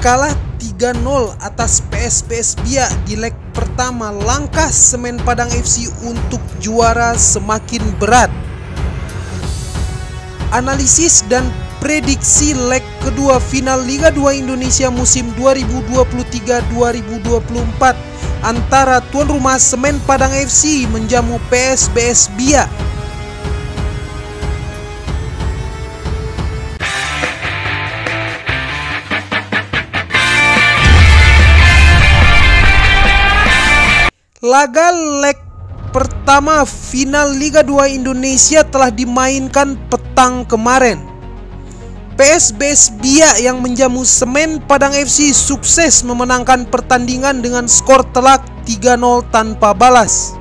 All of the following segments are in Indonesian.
Kalah 3-0 atas PSBS Biak di leg pertama, langkah Semen Padang FC untuk juara semakin berat. Analisis dan prediksi leg kedua final Liga 2 Indonesia musim 2023-2024 antara tuan rumah Semen Padang FC menjamu PSBS Biak. Laga leg pertama final Liga 2 Indonesia telah dimainkan petang kemarin. PSBS Biak yang menjamu Semen Padang FC sukses memenangkan pertandingan dengan skor telak 3-0 tanpa balas.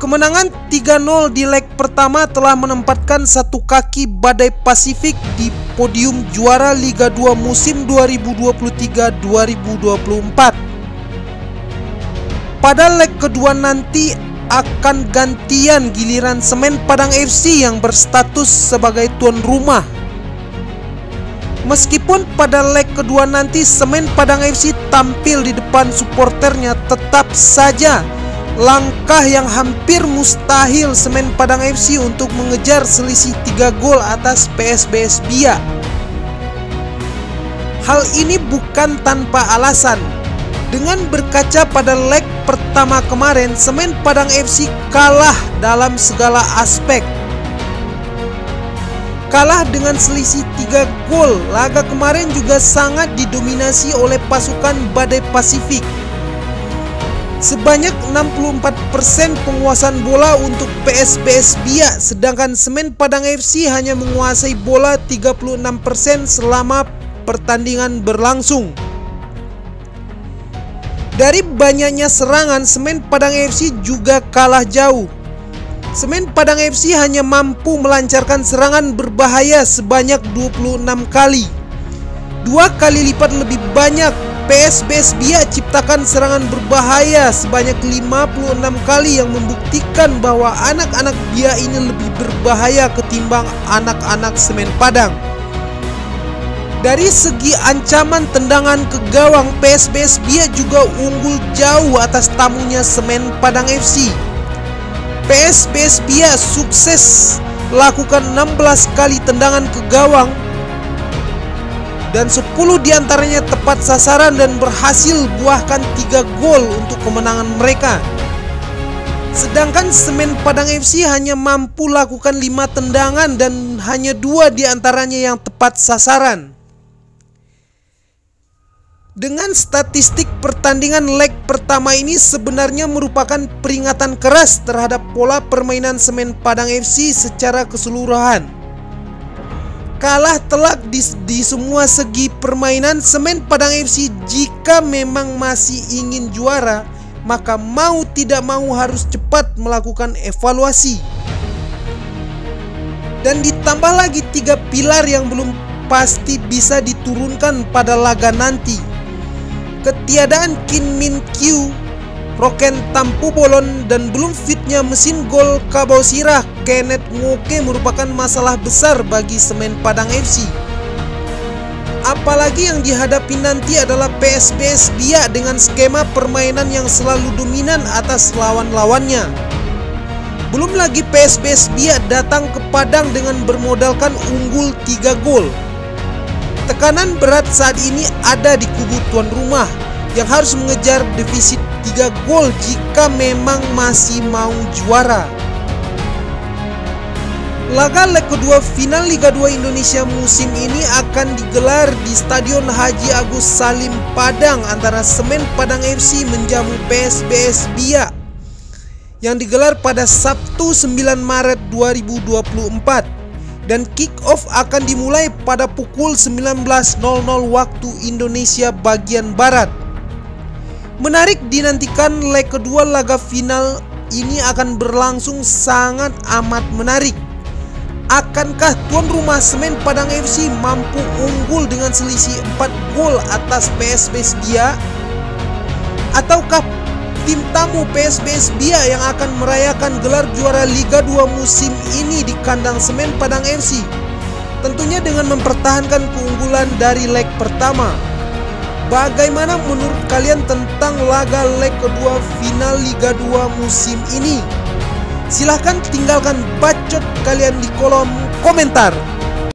Kemenangan 3-0 di leg pertama telah menempatkan satu kaki Badai Pasifik di podium juara Liga 2 musim 2023-2024. Pada leg kedua nanti akan gantian giliran Semen Padang FC yang berstatus sebagai tuan rumah. Meskipun pada leg kedua nanti Semen Padang FC tampil di depan suporternya, tetap saja langkah yang hampir mustahil Semen Padang FC untuk mengejar selisih 3 gol atas PSBS Biak. Hal ini bukan tanpa alasan. Dengan berkaca pada leg pertama kemarin, Semen Padang FC kalah dalam segala aspek. Kalah dengan selisih 3 gol. Laga kemarin juga sangat didominasi oleh pasukan Badai Pasifik. Sebanyak 64% penguasaan bola untuk PSBS Biak, sedangkan Semen Padang FC hanya menguasai bola 36% selama pertandingan berlangsung. Dari banyaknya serangan, Semen Padang FC juga kalah jauh. Semen Padang FC hanya mampu melancarkan serangan berbahaya sebanyak 26 kali. 2 kali lipat lebih banyak PSBS Biak ciptakan serangan berbahaya sebanyak 56 kali, yang membuktikan bahwa anak-anak Biak ini lebih berbahaya ketimbang anak-anak Semen Padang. Dari segi ancaman tendangan ke gawang, PSBS Biak juga unggul jauh atas tamunya Semen Padang FC. PSBS Biak sukses lakukan 16 kali tendangan ke gawang dan 10 diantaranya tepat sasaran dan berhasil buahkan 3 gol untuk kemenangan mereka. Sedangkan Semen Padang FC hanya mampu lakukan 5 tendangan dan hanya 2 diantaranya yang tepat sasaran. Dengan statistik pertandingan leg pertama ini sebenarnya merupakan peringatan keras terhadap pola permainan Semen Padang FC secara keseluruhan. Kalah telak di semua segi permainan, Semen Padang FC jika memang masih ingin juara, maka mau tidak mau harus cepat melakukan evaluasi. Dan ditambah lagi 3 pilar yang belum pasti bisa diturunkan pada laga nanti. Ketiadaan Kim Min Kyu, Roken Tampu Bolon, dan belum fitnya mesin gol Kabau Sirah Kenneth Ngoke merupakan masalah besar bagi Semen Padang FC. Apalagi yang dihadapi nanti adalah PSBS Biak dengan skema permainan yang selalu dominan atas lawan-lawannya. Belum lagi PSBS Biak datang ke Padang dengan bermodalkan unggul 3 gol. Tekanan berat saat ini ada di kubu tuan rumah yang harus mengejar defisit 3 gol jika memang masih mau juara. Laga leg kedua final Liga 2 Indonesia musim ini akan digelar di Stadion Haji Agus Salim Padang antara Semen Padang FC menjamu PSBS Biak yang digelar pada Sabtu 9 Maret 2024. Dan kick-off akan dimulai pada pukul 19.00 waktu Indonesia bagian Barat. Menarik dinantikan leg kedua laga final ini akan berlangsung sangat amat menarik. Akankah tuan rumah Semen Padang FC mampu unggul dengan selisih 4 gol atas PSBS Biak? Ataukah tim tamu PSBS Biak yang akan merayakan gelar juara Liga 2 musim ini di kandang Semen Padang FC? Tentunya dengan mempertahankan keunggulan dari leg pertama. Bagaimana menurut kalian tentang laga leg kedua final Liga 2 musim ini? Silahkan tinggalkan bacot kalian di kolom komentar.